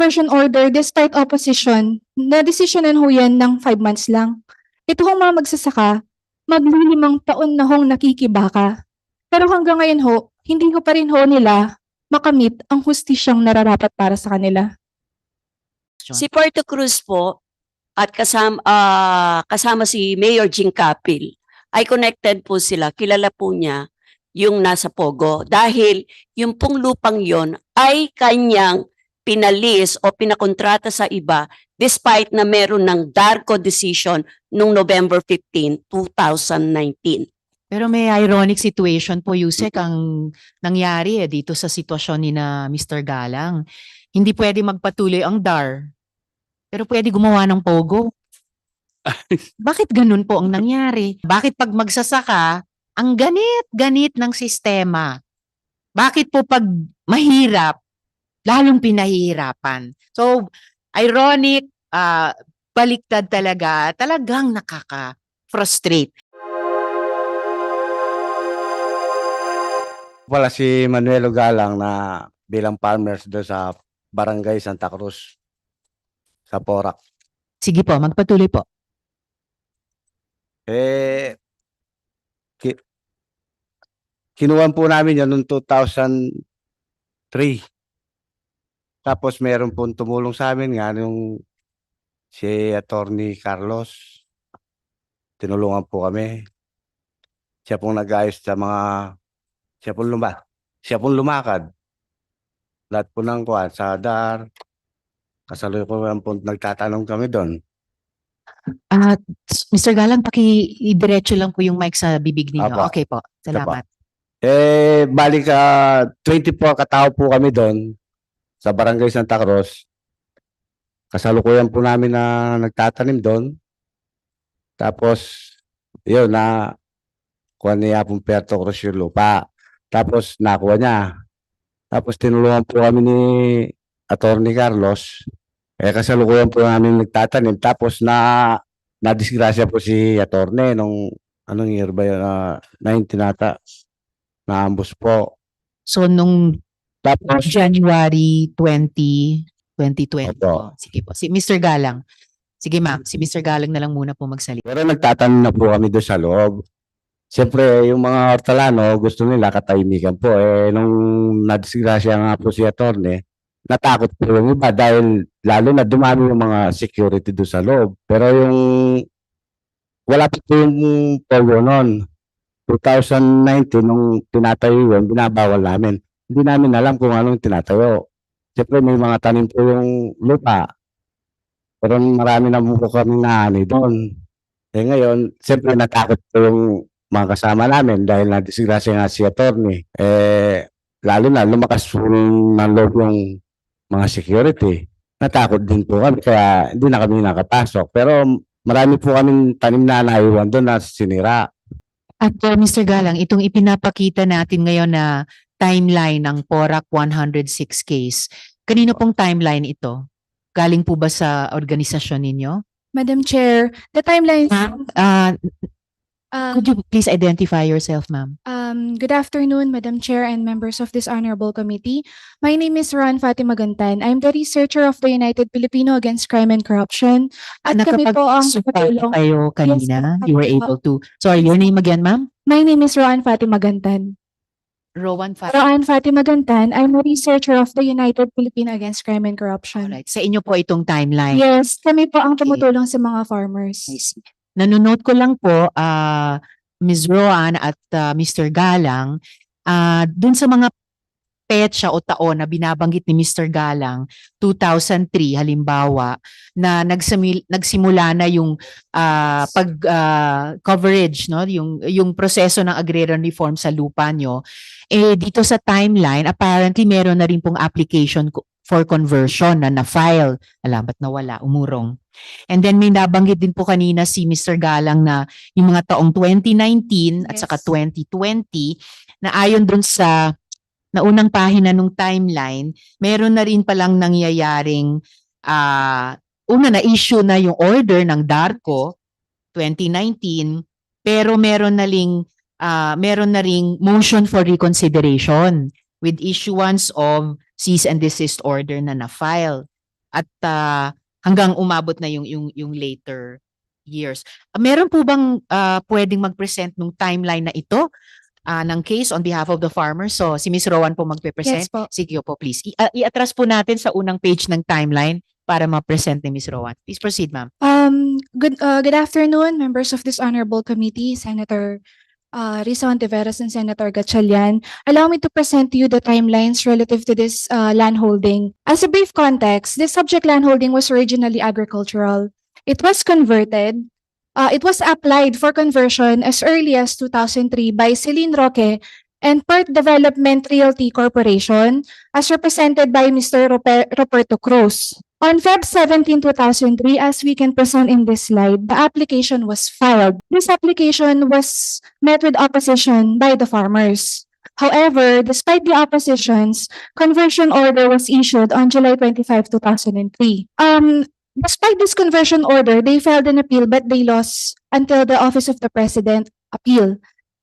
Version order despite opposition, na-desisyonan ho yan ng 5 months lang. Ito hong mga magsasaka, maglilimang taon na hong nakikibaka. Pero hanggang ngayon ho, hindi ko pa rin ho nila makamit ang hustisyang nararapat para sa kanila. Si Puerto Cruz po at kasama si Mayor Jing Capil ay connected po sila. Kilala po niya yung nasa Pogo dahil yung pong lupang yon ay kanyang pinalis o pinakontrata sa iba despite na meron ng DARCO decision noong November 15, 2019. Pero may ironic situation po, Yusek, ang nangyari dito sa sitwasyon ni na Mr. Galang. Hindi pwede magpatuloy ang DAR, pero pwede gumawa ng Pogo. Bakit ganun po ang nangyari? Bakit pag magsasaka, ang ganit-ganit ng sistema? Bakit po pag mahirap, lalong pinahihirapan? So, ironic, baliktad talaga, talagang nakaka-frustrate. Wala si Manuelo Galang na bilang farmers doon sa Barangay Santa Cruz sa Porac. Sige po, magpatuloy po. Kinuha po namin yan noong 2003. Tapos meron pong tumulong sa amin nga yung si Attorney Carlos. Tinulungan po kami. Siya pong nag-ayos sa mga siya pong lumakad. Lahat po ng kuwan sa DAR. Kasalukuyan po nagtatanong kami doon. Mr. Galang, paki-diretso lang po yung mic sa bibig ninyo. Apo. Okay po, salamat. Balik 24 katao po kami doon sa Barangay Santa Cruz. Kasalukuyan po namin na nagtatanim doon. Tapos, yun na kuha niya pong Puerto Cruz yung lupa. Tapos nakuha niya. Tapos tinulungan po kami ni Attorney Carlos. Kasalukuyan po namin nagtatanim. Tapos na-disgrasya po si Attorney nung anong year ba yun? 19 ata. Na-ambush po. So, nung Tapos, January 20, 2020 po. Opo. Sige po. Si Mr. Galang. Sige ma'am, si Mr. Galang na lang muna po magsalita. pero nagtatanim na po kami doon sa loob. Siyempre, yung mga hortalano, gusto nila katahimikan po. Nung nadisgrasya nga po si Attorney, natakot po yung iba dahil lalo na dumami yung mga security doon sa loob. Pero yung wala pa po yung pogo noon. 2019, nung tinatayo yun, binabawal namin. Hindi namin alam kung anong tinatayo. Siyempre, may mga tanim po yung lupa. Pero marami na po kami naani doon. Ngayon, siyempre natakot po yung mga kasama namin dahil nadisgrasya nga si Attorney. Lalo na lumakas po ng loob yung mga security. Natakot din po kami kaya hindi na kami nakapasok. Pero marami po kaming tanim na naiwan doon na sinira. At Mr. Galang, itong ipinapakita natin ngayon na timeline ng PORAC 106 case, kanino pong timeline ito? Galing po ba sa organisasyon ninyo? Madam Chair, the timeline. Could you please identify yourself, ma'am? Good afternoon, Madam Chair and members of this honorable committee. My name is Ron Fatima Gantan. I'm the researcher of the United Filipino Against Crime and Corruption. At kami po ang Nakapag-support kayo kanina? Yes, You were able to. Sorry, your name again, ma'am? My name is Roan Fatima Gantan. Rowan Roan Fatima Gantan. I'm a researcher of the United Filipino Against Crime and Corruption. Alright. Sa inyo po itong timeline. Yes, kami po ang tumutulong sa mga farmers. I see. Nanonote ko lang po, Ms. Roan at Mr. Galang, dun sa mga petsa o taon na binabanggit ni Mr. Galang, 2003 halimbawa, na nagsimula na yung coverage, no, yung proseso ng agrarian reform sa lupa nyo. Dito sa timeline, apparently meron na rin pong application for conversion na na-file. Alam, ba't nawala? Umurong. And then may nabanggit din po kanina si Mr. Galang na yung mga taong 2019 at Yes. saka 2020 na ayon dun sa naunang pahina ng timeline, meron na rin palang nangyayaring una na issue na yung order ng DARCO 2019, pero meron na ring motion for reconsideration with issuance of cease and desist order na na-file. at hanggang umabot na yung later years. Meron po bang pwedeng mag-present nung timeline na ito ng case on behalf of the farmers? So si Ms. Rowan po magpe-present. Yes po. Sige po, please. I-atras po natin sa unang page ng timeline para ma-present ni Ms. Rowan. Please proceed, ma'am. Good afternoon, members of this honorable committee, Senator Risa Hontiveros and Senator Gatchalian. Allow me to present to you the timelines relative to this landholding. As a brief context, this subject landholding was originally agricultural. It was converted. It was applied for conversion as early as 2003 by Celine Roque and Perth Development Realty Corporation as represented by Mr. Roberto Cruz. On Feb 17, 2003, as we can present in this slide, the application was filed. This application was met with opposition by the farmers. However, despite the oppositions, conversion order was issued on July 25, 2003. Despite this conversion order, they filed an appeal but they lost until the Office of the President appeal.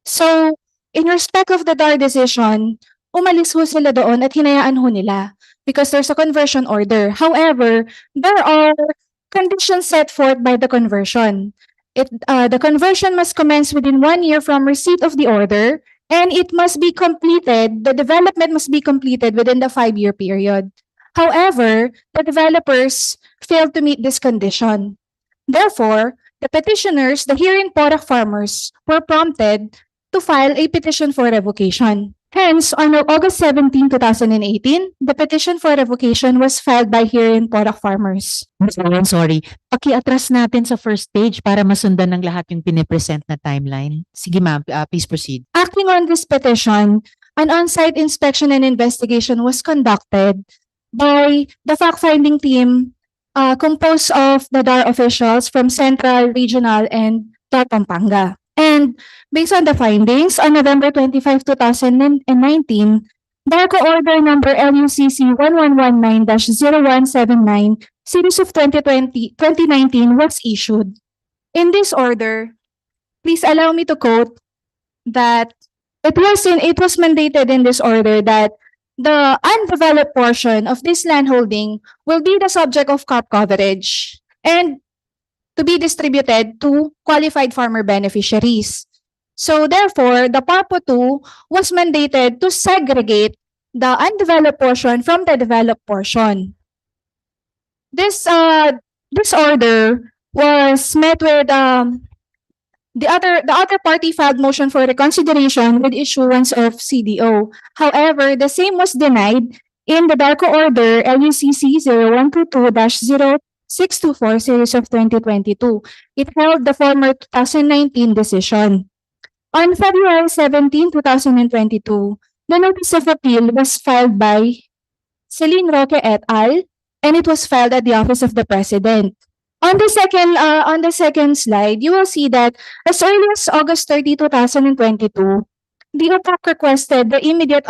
So, in respect of the DAR decision, umalis ho sila doon at hinayaan ho nila because there's a conversion order. However, there are conditions set forth by the conversion. The conversion must commence within 1 year from receipt of the order, and it must be completed, the development must be completed within the 5-year period. However, the developers failed to meet this condition. Therefore, the petitioners, the herein product farmers, were prompted to file a petition for revocation. Hence, on August 17, 2018, the petition for revocation was filed by herein product farmers. Ms. Rowan, sorry. Paki-atras natin sa first page para masundan ng lahat yung pinipresent na timeline. Sige ma'am, please proceed. Acting on this petition, an on-site inspection and investigation was conducted by the fact-finding team composed of the DAR officials from Central, Regional, and DAR Pampanga. And based on the findings, on November 25, 2019, DARCO Order Number LUCC 1119-0179, Series of 2019 was issued. In this order, please allow me to quote that it was mandated in this order that the undeveloped portion of this landholding will be the subject of crop coverage and to be distributed to qualified farmer beneficiaries. So therefore, the PARPO 2 was mandated to segregate the undeveloped portion from the developed portion. This order was met with the other party filed motion for reconsideration with issuance of CDO. However, the same was denied in the DARCO Order LUCC 0122-0624 Series of 2022. It held the former 2019 decision. On February 17, 2022, the notice of appeal was filed by Celine Roque et al. And it was filed at the Office of the President. On the second slide, you will see that as early as August 30, 2022, the OPAC requested the immediate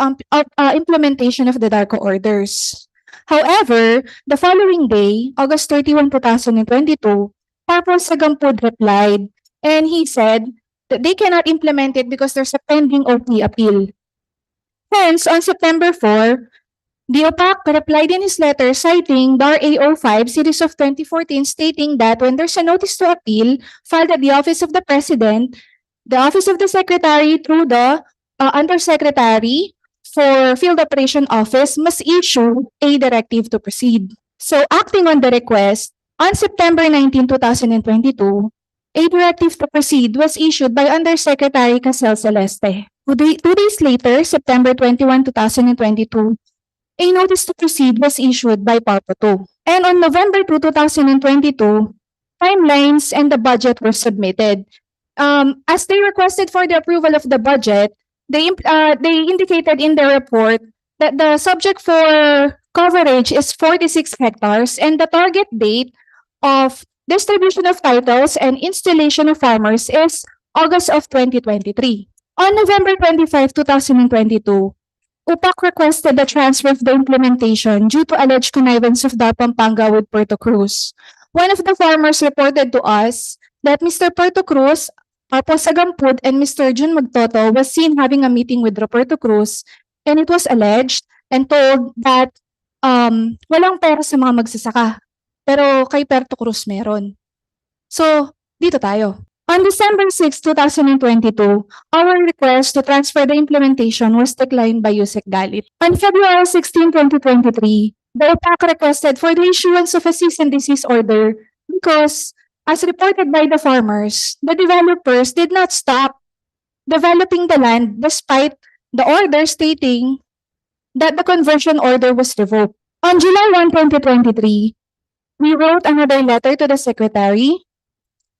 implementation of the DARCO orders. However, the following day, August 31, 2022, Purple Sagampud replied, and he said that they cannot implement it because there's a pending OP appeal. Hence, on September 4, the OPAC replied in his letter citing DAR A05 Series of 2014 stating that when there's a notice to appeal filed at the Office of the President, the Office of the Secretary through the Undersecretary for Field Operation Office must issue a directive to proceed. So acting on the request, on September 19, 2022, a directive to proceed was issued by Undersecretary Casel Celeste. 2 days later, September 21, 2022, a notice to proceed was issued by PARPO 2. And on November 2, 2022, timelines and the budget were submitted. As they requested for the approval of the budget, they indicated in their report that the subject for coverage is 46 hectares and the target date of distribution of titles and installation of farmers is August of 2023. On November 25, 2022, UPAC requested the transfer of the implementation due to alleged connivance of DAR Pampanga with Puerto Cruz. One of the farmers reported to us that Mr. Puerto Cruz, Papo Sagampud, and Mr. Jun Magtoto was seen having a meeting with Roberto Cruz, and it was alleged and told that walang pera sa mga magsasaka. Pero kay Puerto Cruz meron. So, dito tayo. On December 6, 2022, our request to transfer the implementation was declined by Yusek Galit. On February 16, 2023, the OPAC requested for the issuance of a cease and desist order because, as reported by the farmers, the developers did not stop developing the land despite the order stating that the conversion order was revoked. On July 1, 2023, we wrote another letter to the Secretary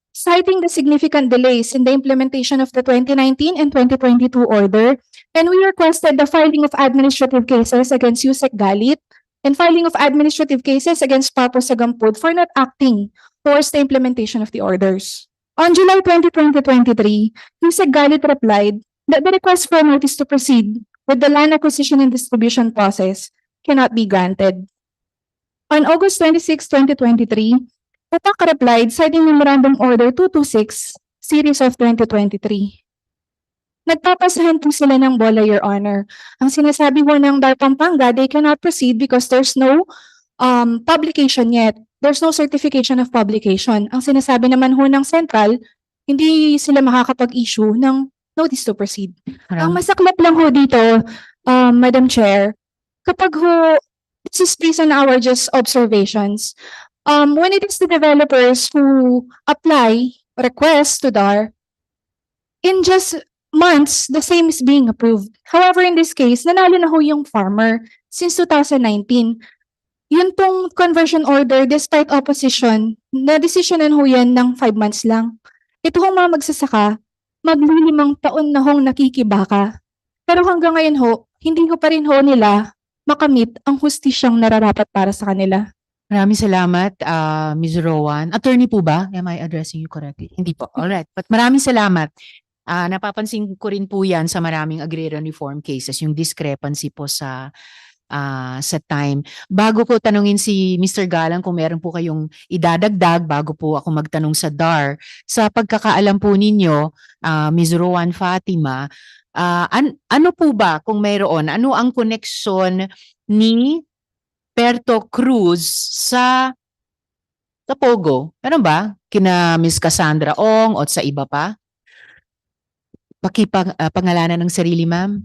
citing the significant delays in the implementation of the 2019 and 2022 order, and we requested the filing of administrative cases against Yusek Galit and filing of administrative cases against Papo Sagampud for not acting towards the implementation of the orders. On July 20, 2023, Yusek Galit replied that the request for notice to proceed with the land acquisition and distribution process cannot be granted. On August 26, 2023, OPAC replied citing Memorandum Order 226, Series of 2023. Nagpapasahan po sila ng bola, Your Honor. Ang sinasabi mo ng DAR Pampanga, they cannot proceed because there's no publication yet. There's no certification of publication. Ang sinasabi naman ho ng Central, hindi sila makakapag-issue ng notice to proceed. Ang masaklap lang ho dito, Madam Chair, kapag ho, this is based on our just observations, when it is the developers who apply requests to DAR, in just months, the same is being approved. However, in this case, nanalo na ho yung farmer since 2019. Yun pong conversion order, despite opposition, na-decisionan ho yan ng 5 months lang. Ito hong mga magsasaka, maglilimang taon na hong nakikibaka. Pero hanggang ngayon ho, hindi ho pa rin ho nila makamit ang hustisyang nararapat para sa kanila. Maraming salamat, Ms. Rowan. Attorney po ba? Am I addressing you correctly? Hindi po. Alright. But maraming salamat. Napapansin ko rin po yan sa maraming agrarian reform cases, yung discrepancy po sa time. Bago ko tanungin si Mr. Galang kung meron po kayong idadagdag, bago po ako magtanong sa DAR, sa pagkakaalam po ninyo, Ms. Rowan Fatima, ano po ba kung mayroon, ano ang koneksyon ni Puerto Cruz sa Pogo? Meron ba? Kina Ms. Cassandra Ong o sa iba pa? Pangalanan ng sarili, ma'am.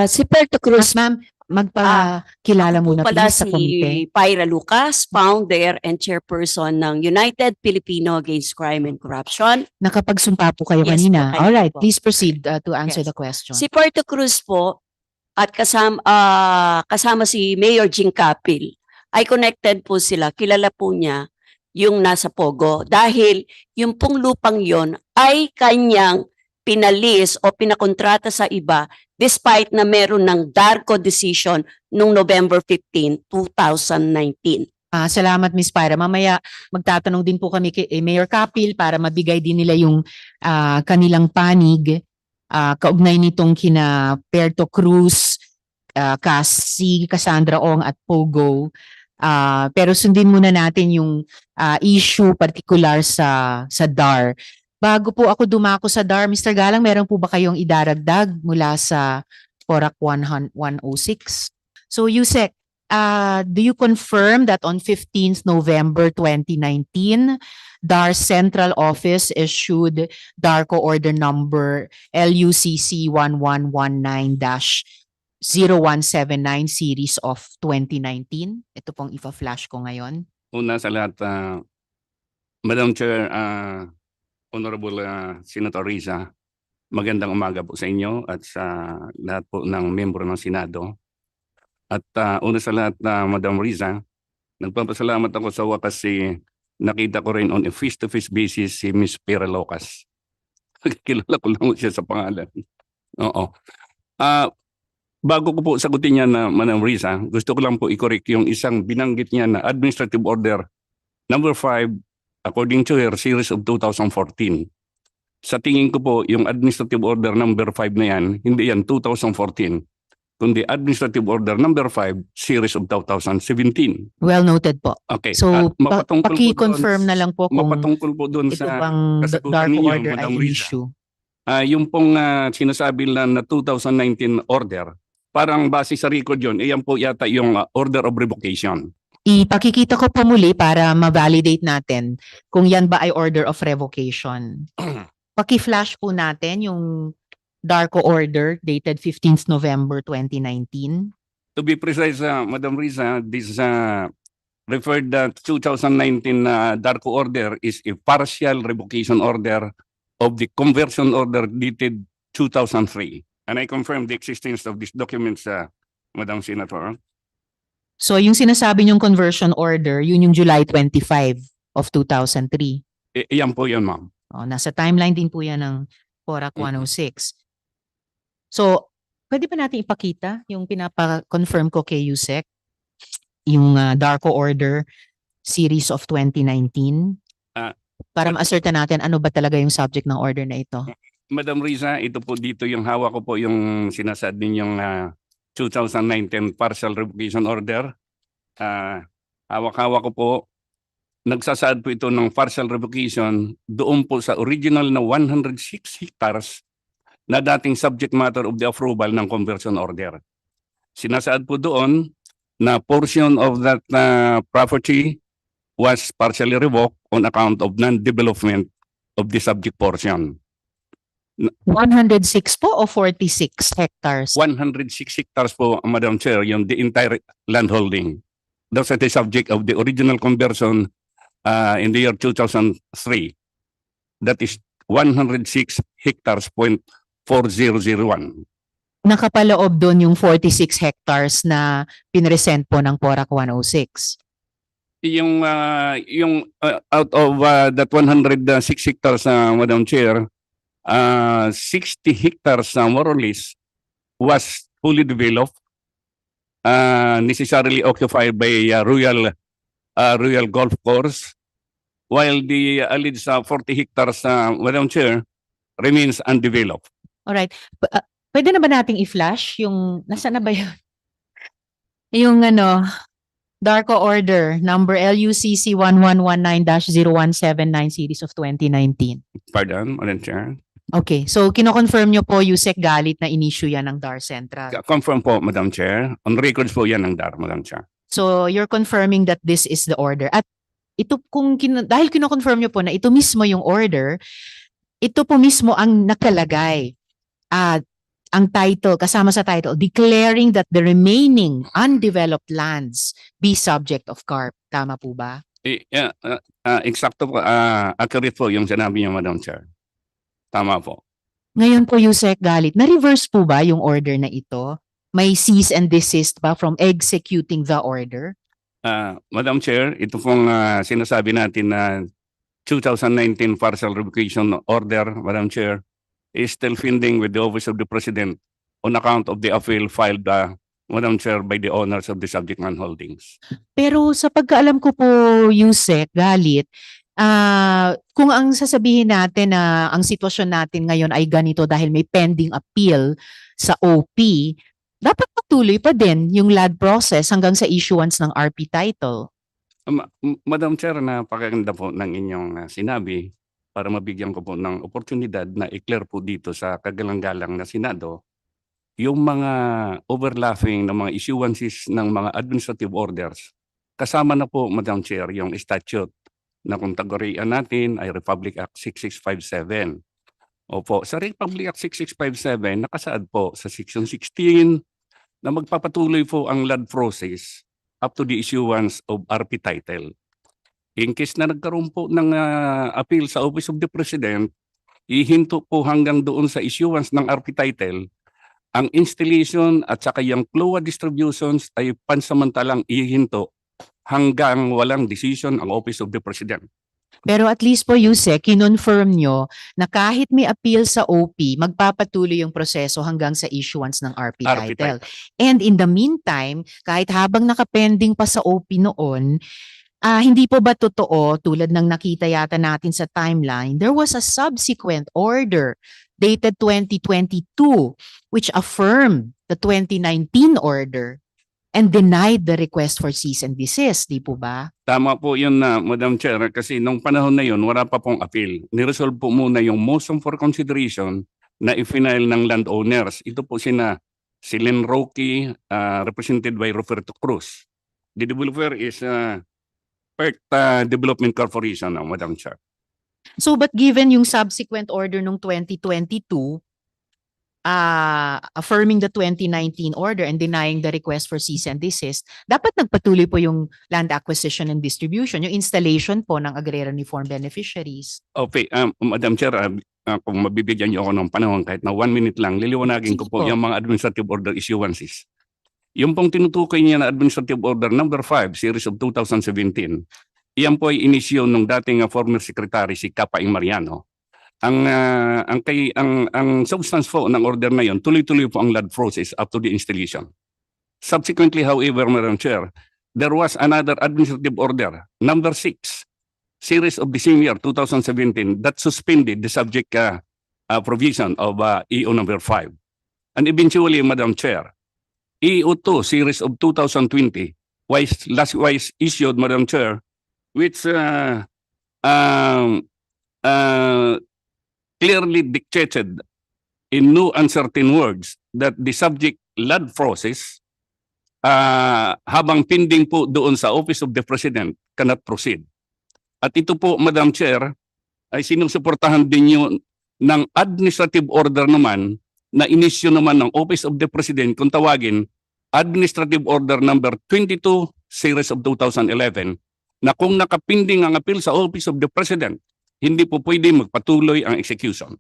Si Puerto Cruz, Ma'am, magpakilala muna pala please sa si komite. Pyra Lucas, founder and chairperson ng United Filipino Against Crime and Corruption. Nakapagsumpa po kayo Yes, kanina. po, kayo Alright, po. please proceed to answer Yes. the question. Si Puerto Cruz po at kasama si Mayor Jing Capil ay connected po sila. Kilala po niya yung nasa Pogo dahil yung pong lupang yon ay kanyang pinalis o pinakontrata sa iba despite na meron ng DARCO decision noong November 15, 2019. Salamat, Ms. Pyra. Mamaya magtatanong din po kami kay Mayor Capil para mabigay din nila yung kanilang panig kaugnay nitong kina Puerto Cruz, si Cassandra Ong at Pogo. Pero sundin muna natin yung issue particular sa DAR. Bago po ako dumako sa DAR, Mr. Galang, meron po ba kayong idaragdag mula sa PORAC 106? So, Yusek, do you confirm that on 15th November 2019, DAR Central Office issued DARCO Order Number LUCC 1119-0179 Series of 2019? Ito pong ipa-flash ko ngayon. Una sa lahat, Madam Chair, Honorable Senator Risa, magandang umaga po sa inyo at sa lahat po ng membro ng Senado. At una sa lahat, Madam Risa, nagpapasalamat ako sa wakas nakita ko rin on a face-to-face basis si Ms. Pyra Lucas. Kilala ko lang siya sa pangalan. Oo. Bago ko po sagutin niya na Madam Risa, gusto ko lang po i-correct yung isang binanggit niya na Administrative Order number 5 according to her series of 2014. Sa tingin ko po, yung Administrative Order number 5 na yan, hindi yan 2014, kundi Administrative Order number 5 series of 2017. Well noted po. Okay. So, At mapatungkol po paki-confirm doon- na lang po kung Mapatungkol po doon ito sa bang kasagutan DARCO ninyo, order ay Madam Risa. issue. Yung pong sinasabi lang na 2019 order, parang base sa record yun, yan po yata yung order of revocation. Ipakikita ko po muli para ma-validate natin kung yan ba ay order of revocation. Paki-flash po natin yung DARCO order dated 15th November 2019. To be precise, Madam Risa, this referred 2019 DARCO order is a partial revocation order of the conversion order dated 2003. And I confirm the existence of these documents, Madam Senator. So yung sinasabi niyong conversion order, yun yung July 25 of 2003. Yan po yun, ma'am. Nasa timeline din po yan ng PORAC 106. So, pwede ba natin ipakita yung pinapa-confirm ko kay Yusek? Yung DARCO order series of 2019? Para ma-ascertain natin ano ba talaga yung subject ng order na ito. Madam Risa, ito po dito yung hawak ko po yung sinasad ninyong 2019 partial revocation order. Hawak-hawak ko po. Nagsasaad po ito ng partial revocation doon po sa original na 106 hectares na dating subject matter of the approval ng conversion order. Sinasaad po doon na portion of that property was partially revoked on account of non-development of the subject portion. 106 po o 46 hectares? 106 hectares po, Madam Chair, yung the entire landholding. Those are the subject of the original conversion in the year 2003. That is 106 hectares point 4001. Nakapaloob doon yung 46 hectares na pinresent po ng PORAC 106. Yung out of that 106 hectares, Madam Chair, 60 hectares more or less was fully developed, necessarily occupied by Royal Golf Course, while the alleged 40 hectares, Madam Chair, remains undeveloped. Alright. Pwede na ba nating i-flash yung, nasaan na ba yun? Yung DARCO order number LUCC 1119-0179 series of 2019. Pardon, Madam Chair. Okay, so kino-confirm nyo po Yusek Galit na in-issue yan ng DAR Central. Confirm po, Madam Chair. On records po yan ng DAR, Madam Chair. So you're confirming that this is the order. At ito dahil kino-confirm nyo po na ito mismo yung order, ito po mismo ang nakalagay. At ang title, kasama sa title, declaring that the remaining undeveloped lands be subject of CARP. Tama po ba? Eksakto po, accurate po yung sinabi niyo, Madam Chair. Tama po. Ngayon po, Yusek Galit, na-reverse po ba yung order na ito? May cease and desist ba from executing the order? Madam Chair, ito pong sinasabi natin na 2019 partial revocation order, Madam Chair, is still pending with the Office of the President on account of the appeal filed, Madam Chair, by the owners of the subject land holdings. Pero sa pagkaalam ko po, Yusek Galit, kung ang sasabihin natin na ang sitwasyon natin ngayon ay ganito dahil may pending appeal sa OP, dapat patuloy pa din yung LAD process hanggang sa issuance ng RP title. Madam Chair, napakaganda po ng inyong sinabi para mabigyan ko po ng oportunidad na i-clear po dito sa kagalang-galang na Senado yung mga overlapping ng mga issuances ng mga administrative orders. Kasama na po, Madam Chair, yung statute na kung tagurian natin ay Republic Act 6657. Opo, sa Republic Act 6657, nakasaad po sa Section 16 na magpapatuloy po ang LAD process up to the issuance of RP title. In case na nagkaroon po ng appeal sa Office of the President, ihinto po hanggang doon sa issuance ng RP title, ang installation at saka yung CLOA distributions ay pansamantalang ihinto hanggang walang decision ang Office of the President. Pero at least po, Yusek, kinonfirm nyo na kahit may appeal sa OP, magpapatuloy yung proseso hanggang sa issuance ng RP title. And in the meantime, kahit habang nakapending pa sa OP noon, hindi po ba totoo, tulad ng nakita yata natin sa timeline, there was a subsequent order dated 2022 which affirmed the 2019 order and denied the request for cease and desist, di po ba? Tama po yun, Madam Chair, kasi nung panahon na yun, wala pa pong appeal. Niresolve po muna yung motion for consideration na i-final ng landowners. Ito po sina si Len Roque, represented by Roberto Cruz. The developer is Perth Development Corporation, Madam Chair. So but given yung subsequent order nung 2022, affirming the 2019 order and denying the request for cease and desist, dapat nagpatuloy po yung land acquisition and distribution, yung installation po ng agrarian reform beneficiaries. Okay, Madam Chair, kung mabibigyan niyo ako ng panahon kahit na 1 minute lang, liliwanagin ko Sige po po. yung mga administrative order issuances. Yung pong tinutukoy niya na administrative order number 5, series of 2017, iyan po ay inisyu ng dating former secretary si Kapaing Mariano. Ang substance po ng order na yon, tuloy-tuloy po ang LUD process up to the installation. Subsequently, however, Madam Chair, there was another administrative order, number 6, series of the same year, 2017, that suspended the subject provision of EO number 5. And eventually, Madam Chair, EO2, series of 2020, was issued, Madam Chair, which clearly dictated in no uncertain words that the subject LUD process habang pending po doon sa Office of the President cannot proceed. At ito po, Madam Chair, ay sinusuportahan din yun ng administrative order naman na inisyu naman ng Office of the President kung tawagin Administrative Order number 22 series of 2011 na kung nakapinding ang appeal sa Office of the President, hindi po pwede magpatuloy ang execution.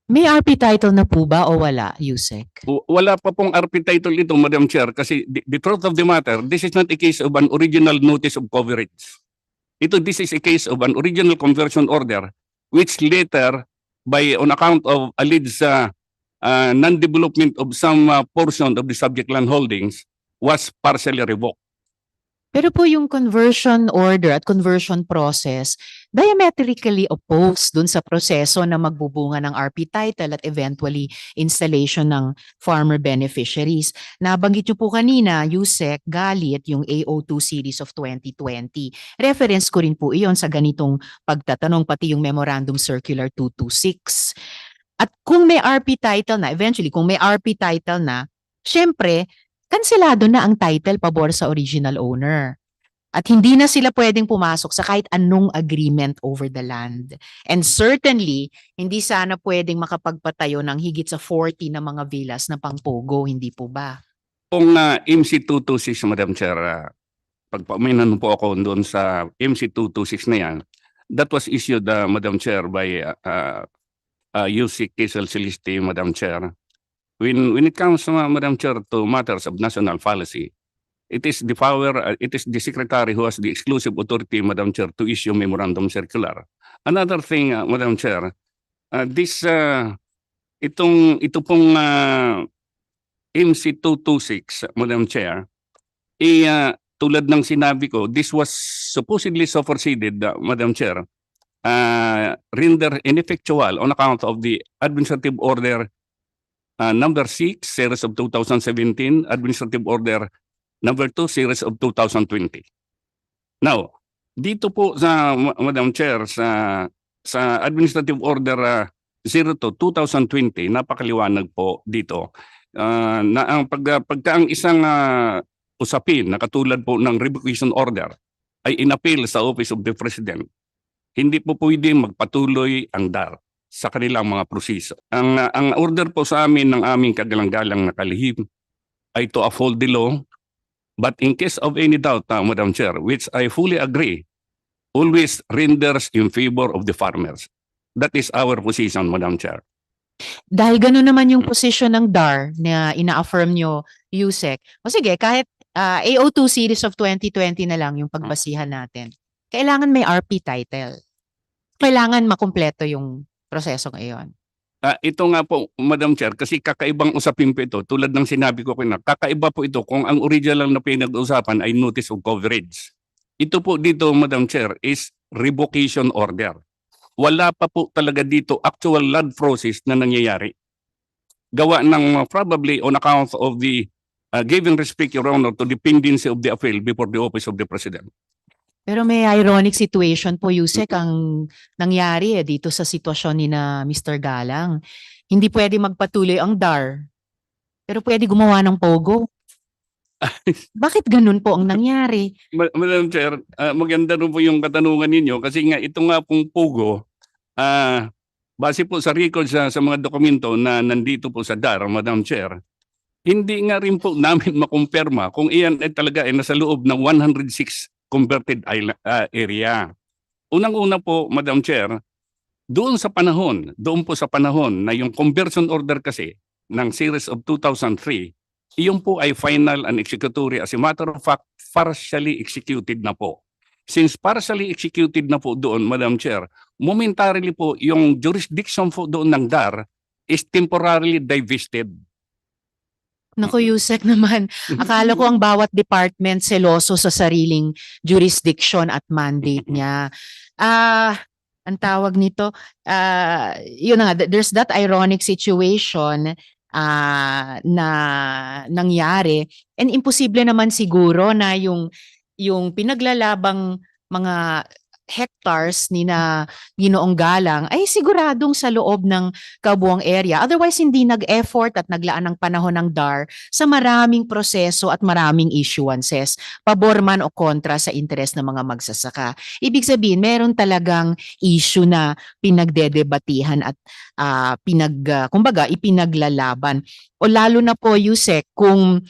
May RP title na po ba o wala, Yusek? Wala pa pong RP title ito, Madam Chair, kasi the truth of the matter, this is not a case of an original notice of coverage. This is a case of an original conversion order which later, on account of alleged non-development of some portion of the subject land holdings, was partially revoked. Pero po yung conversion order at conversion process, diametrically opposed dun sa proseso na magbubunga ng RP title at eventually installation ng farmer beneficiaries. Nabanggit nyo po kanina, Yusek, Galit, yung AO2 series of 2020. Reference ko rin po iyon sa ganitong pagtatanong, pati yung Memorandum Circular 226. At kung may RP title na, eventually kung may RP title na, syempre, kanselado na ang title pabor sa original owner. At hindi na sila pwedeng pumasok sa kahit anong agreement over the land. And certainly, hindi sana pwedeng makapagpatayo ng higit sa 40 na mga villas na pangpogo, hindi po ba? Kung MC226, Madam Chair, pagpaminan po ako doon sa MC226 na yan, that was issued, Madam Chair, by UC Quezon Celeste, Madam Chair. When it comes, Madam Chair, to matters of national policy, it is the Secretary who has the exclusive authority, Madam Chair, to issue memorandum circular. Another thing, Madam Chair, ito pong MC226, Madam Chair, tulad ng sinabi ko, this was supposedly superseded, Madam Chair, render ineffectual on account of the administrative order number 6, series of 2017, administrative order number 2, series of 2020. Now, dito po sa, Madam Chair, sa administrative order 02-2020, napakaliwanag po dito na ang pagka ang isang usapin na katulad po ng revocation order ay inappeal sa Office of the President, hindi po pwede magpatuloy ang DAR sa kanilang mga proseso. Ang order po sa amin ng aming kagalang-galang na kalihim ay to uphold the law, but in case of any doubt, Madam Chair, which I fully agree, always renders in favor of the farmers. That is our position, Madam Chair. Dahil gano'n naman yung position ng DAR na ina-affirm nyo, Yusek. O sige, kahit AO2 series of 2020 na lang yung pagbasihan natin. Kailangan may RP title. Kailangan makumpleto yung proseso ngayon. Ito nga po, Madam Chair, kasi kakaibang usapin po ito. Tulad ng sinabi ko kanina, kakaiba po ito kung ang original na pinag-usapan ay notice of coverage. Ito po dito, Madam Chair, is revocation order. Wala pa po talaga dito actual land process na nangyayari. Gawa ng probably on account of the giving respect, Your Honor, to the pendency of the appeal before the Office of the President. Pero may ironic situation po, Yusek, ang nangyari dito sa sitwasyon ni na Mr. Galang. Hindi pwede magpatuloy ang DAR pero pwede gumawa ng pogo. Bakit ganun po ang nangyari? Madam Chair, maganda rin po yung katanungan ninyo kasi nga ito nga pong Pugo, base po sa records sa mga dokumento na nandito po sa DAR, Madam Chair, hindi nga rin po namin makumpirma kung iyan ay talaga ay nasa loob ng 106 converted area. Unang-una po, Madam Chair, doon po sa panahon na yung conversion order kasi ng series of 2003, iyon po ay final and executory. As a matter of fact, partially executed na po. Since partially executed na po doon, Madam Chair, momentarily po yung jurisdiction po doon ng DAR is temporarily divested. Naku, Yusek naman. Akala ko ang bawat department seloso sa sariling jurisdiction at mandate niya. Ang tawag nito, yun na nga, there's that ironic situation na nangyari. And imposible naman siguro na yung pinaglalabang mga hectares ni na Ginoong Galang ay siguradong sa loob ng kabuang area. Otherwise, hindi nag-effort at naglaan ng panahon ng DAR sa maraming proseso at maraming issuances, pabor man o kontra sa interes ng mga magsasaka. Ibig sabihin, meron talagang issue na pinagdedebatihan at kumbaga, ipinaglalaban. O lalo na po, Yusek, kung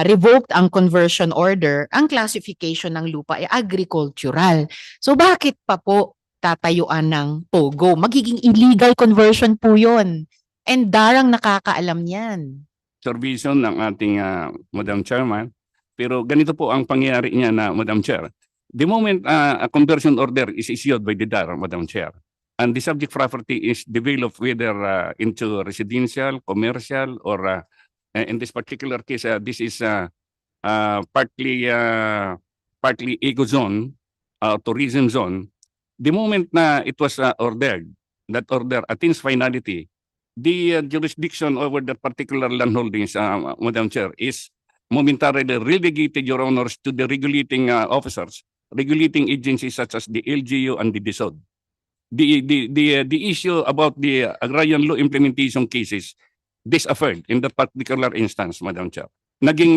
revoked ang conversion order, ang classification ng lupa ay agricultural. So bakit pa po tatayuan ng POGO? Magiging illegal conversion po yun. And darang nakakaalam yan. Supervision ng ating Madam Chairman. Pero ganito po ang pangyayari niya na Madam Chair. The moment a conversion order is issued by the DAR, Madam Chair, and the subject property is developed whether into residential, commercial, or in this particular case, this is partly eco zone, tourism zone. The moment na it was ordered, that order attains finality, the jurisdiction over that particular land holdings, Madam Chair, is momentarily relegated, Your Honors, to the regulating officers, regulating agencies such as the LGU and the DSOD. The issue about the agrarian law implementation cases disaffirmed in that particular instance, Madam Chair. Naging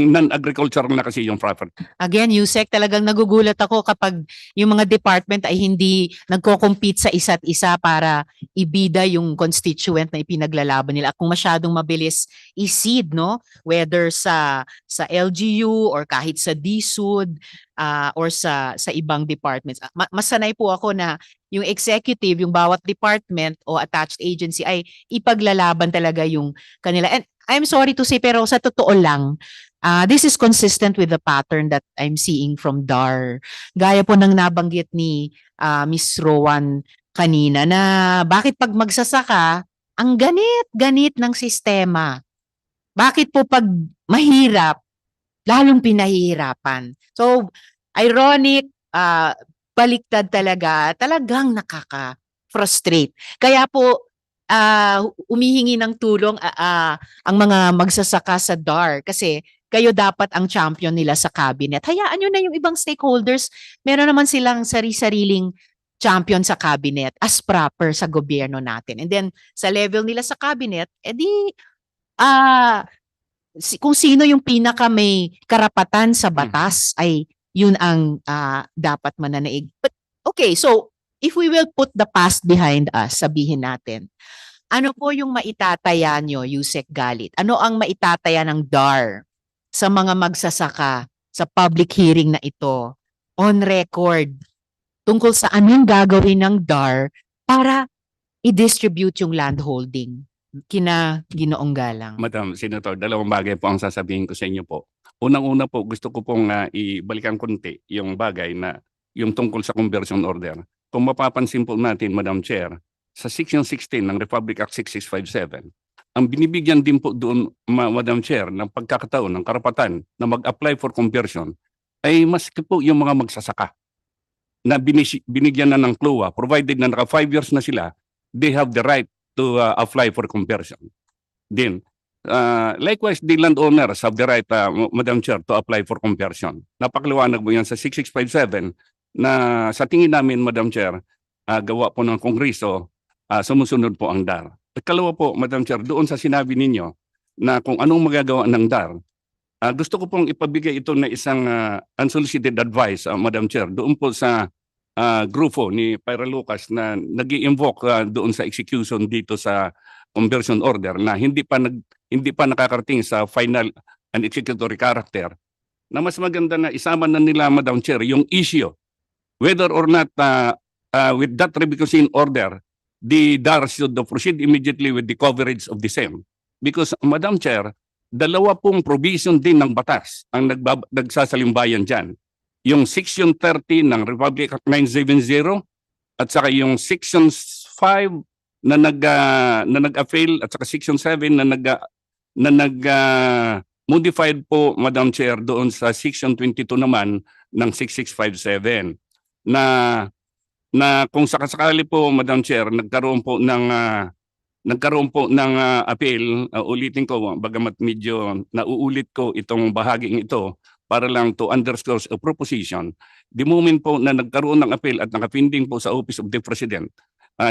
non-agricultural na kasi yung property. Again, Yusek, talagang nagugulat ako kapag yung mga department ay hindi nagko-compete sa isa't isa para ibida yung constituent na ipinaglalaban nila. At kung masyadong mabilis i-cede, no? Whether sa LGU or kahit sa DSUD or sa ibang departments. Masanay po ako na yung executive, yung bawat department o attached agency ay ipaglalaban talaga yung kanila. And I'm sorry to say, pero sa totoo lang, this is consistent with the pattern that I'm seeing from DAR. Gaya po ng nabanggit ni Miss Rowan kanina na bakit pag magsasaka, ang ganit-ganit ng sistema. Bakit po pag mahirap, lalong pinahihirapan? So, ironic, baliktad talagang nakaka-frustrate. Kaya po, umihingi ng tulong ang mga magsasaka sa DAR kasi kayo dapat ang champion nila sa cabinet. Hayaan nyo na yung ibang stakeholders, meron naman silang sari-sariling champion sa cabinet as proper sa gobyerno natin. And then sa level nila sa cabinet, edi kung sino yung pinaka may karapatan sa batas ay yun ang dapat mananaig. But okay, so if we will put the past behind us, sabihin natin, ano po yung maitataya nyo, Yusek Galit? Ano ang maitataya ng DAR sa mga magsasaka sa public hearing na ito on record tungkol sa anong gagawin ng DAR para i-distribute yung landholding kina Ginoong Galang? Madam Senator, dalawang bagay po ang sasabihin ko sa inyo po. Unang-una po, gusto ko pong ibalikan konti yung bagay na yung tungkol sa conversion order. Kung mapapansin po natin, Madam Chair, sa Section 16 ng Republic Act 6657, ang binibigyan din po doon, Madam Chair, ng pagkakataon, ng karapatan na mag-apply for conversion ay maski po yung mga magsasaka na binigyan na ng CLOA, provided na naka 5 years na sila, they have the right to apply for conversion. Then, likewise, the landowners have the right, Madam Chair, to apply for conversion. Napakaliwanag mo yan sa 6657 na sa tingin namin, Madam Chair, gawa po ng Kongreso, sumusunod po ang DAR. Ikalawa po, Madam Chair, doon sa sinabi ninyo na kung anong magagawa ng DAR, gusto ko pong ipabigay ito na isang unsolicited advice, Madam Chair, doon po sa grupo ni Pyra Lucas na nag-i-invoke doon sa execution dito sa conversion order na hindi pa nakakarating sa final and executory character, na mas maganda na isama na nila, Madam Chair, yung issue whether or not with that revocation order the DAR should proceed immediately with the coverage of the same. Because, Madam Chair, dalawa pong provision din ng batas ang nagsasalimbayan dyan. Yung Section 30 ng Republic Act 970 at saka yung Section 5 na nag-avail at saka Section 7 na modified po, Madam Chair, doon sa Section 22 naman ng 6657 na kung sakasakali po, Madam Chair, nagkaroon po ng appeal. Ulitin ko, bagamat medyo nauulit ko itong bahaging ito para lang to underscore a proposition. The moment po na nagkaroon ng appeal at nakapinding po sa Office of the President,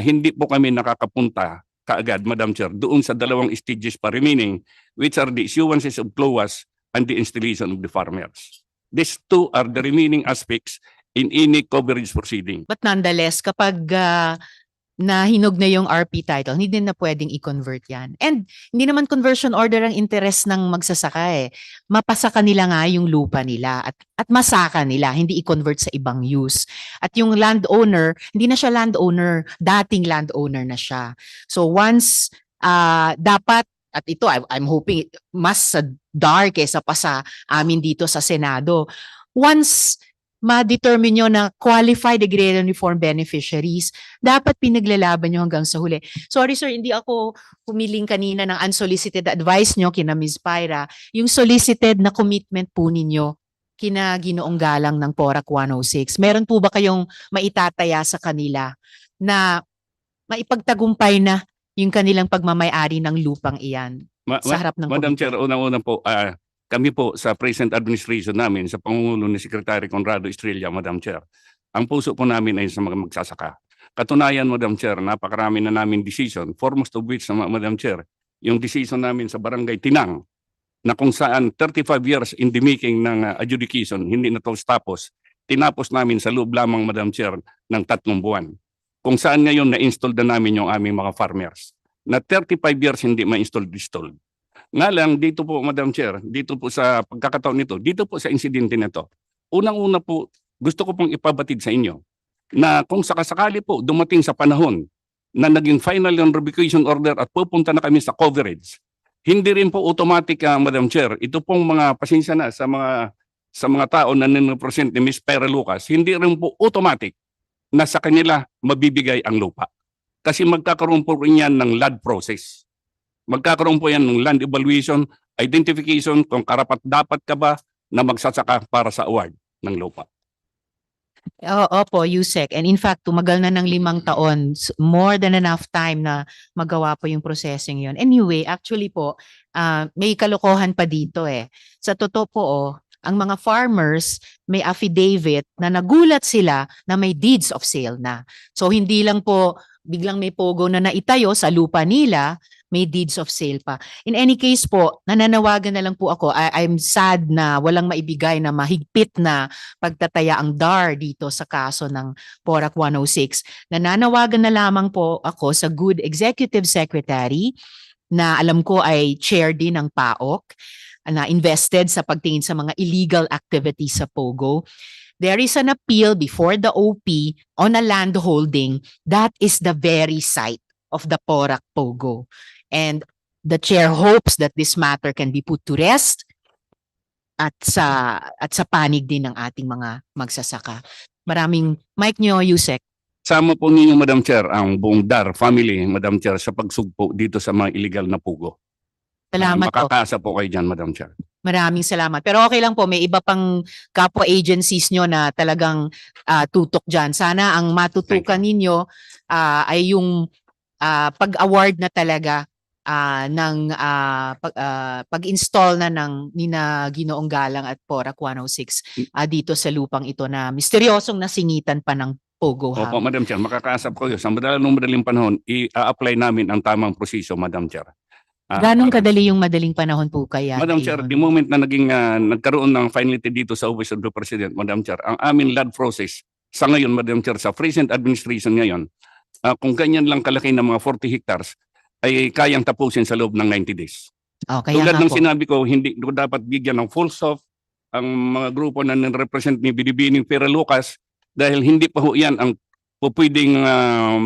hindi po kami nakakapunta kaagad, Madam Chair, doon sa dalawang stages pa remaining, which are the issuances of CLOAS and the installation of the farmers. These two are the remaining aspects in any coverage proceeding. But nonetheless, kapag nahinog na yung RP title, hindi na pwedeng i-convert yan. And hindi naman conversion order ang interest ng magsasaka eh. Mapasa kanila nga yung lupa nila at masaka nila, hindi i-convert sa ibang use. At yung landowner, hindi na siya landowner, dating landowner na siya. So once dapat, at ito I'm hoping mas dark kesa pa sa amin dito sa Senado, once ma-determine nyo na qualified agrarian reform beneficiaries, dapat pinaglalaban nyo hanggang sa huli. Sorry sir, hindi ako humiling kanina ng unsolicited advice nyo kina Ms. Pyra. Yung solicited na commitment po ninyo kina Ginoong Galang ng PORAC 106. Meron po ba kayong maitataya sa kanila na maipagtagumpay na yung kanilang pagmamayari ng lupang iyan sa harap ng Madam komite? Chair, unang-una po, kami po sa present administration namin, sa Pangulo ni Secretary Conrado Estrella, Madam Chair, ang puso po namin ay sa mga magsasaka. Katunayan, Madam Chair, napakarami na namin decision, foremost of which, Madam Chair, yung decision namin sa Barangay Tinang, na kung saan 35 years in the making ng adjudication, hindi na tapos, tinapos namin sa loob lamang, Madam Chair, ng 3 buwan. Kung saan ngayon na-install na namin yung aming mga farmers, na 35 years hindi ma-installed. Nga lang, dito po, Madam Chair, dito po sa pagkakataon nito, dito po sa insidente nito, unang-una po, gusto ko pong ipabatid sa inyo na kung sakasakali po dumating sa panahon na naging final yung revocation order at pupunta na kami sa coverage, hindi rin po automatic, Madam Chair, ito pong mga pasensya na sa mga tao na ninipresent ni Ms. Pyra Lucas, hindi rin po automatic na sa kanila mabibigay ang lupa. Kasi magkakaroon po rin yan ng land process. Magkakaroon po yan ng land evaluation, identification kung karapat-dapat ka ba na magsasaka para sa award ng lupa. Opo, Yusek. And in fact, tumagal na ng 5 taon. More than enough time na magawa po yung processing yon. Anyway, actually po, may kalokohan pa dito eh. Sa totoo po, ang mga farmers may affidavit na nagulat sila na may deeds of sale na. So hindi lang po biglang may pogo na naitayo sa lupa nila, may deeds of sale pa. In any case po, nananawagan na lang po ako. I'm sad na walang maibigay na mahigpit na pagtataya ang DAR dito sa kaso ng PORAC 106. Nananawagan na lamang po ako sa good executive secretary na alam ko ay chair din ng PAOK na invested sa pagtingin sa mga illegal activities sa POGO. There is an appeal before the OP on a land holding that is the very site of the PORAC POGO. And the chair hopes that this matter can be put to rest at sa panig din ng ating mga magsasaka. Maraming mic nyo, Yusek. Sama po ninyo, Madam Chair, ang buong DAR family, Madam Chair, sa pagsugpo dito sa mga illegal na pugo. Salamat po. Makakaasa po kayo dyan, Madam Chair. Maraming salamat. Pero okay lang po, may iba pang kapwa agencies nyo na talagang tutok dyan. Sana ang matutukan ninyo ay yung pag-award na talaga ng pag-install na ng nina Ginoong Galang at PORAC 106 dito sa lupang ito na misteryosong nasingitan pa ng Pogo Opo, Hub. Madam Chair, makakaasap ko yun. Sa madaling panahon, i-apply namin ang tamang proseso, Madam Chair. Ganong Para- kadali yung madaling panahon po kaya? Madam Chair, the moment na nagkaroon ng finality dito sa Office of the President, Madam Chair, ang aming LAD process sa ngayon, Madam Chair, sa present administration ngayon, kung ganyan lang kalaki ng mga 40 hectares, ay kayang tapusin sa loob ng 90 days. Kaya Tulad nga ng po. sinabi ko, hindi ko dapat bigyan ng full stop ang mga grupo na nire-represent ni Binibining Pera Lucas dahil hindi pa ho yan ang pwedeng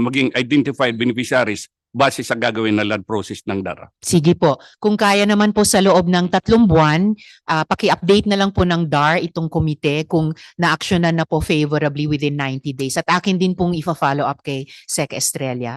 maging identified beneficiaries base sa gagawin na LAD process ng DARA. Sige po. Kung kaya naman po sa loob ng 3 buwan, paki-update na lang po ng DAR itong komite kung na-actionan na po favorably within 90 days. At akin din pong ifa-follow up kay Sec Estrella.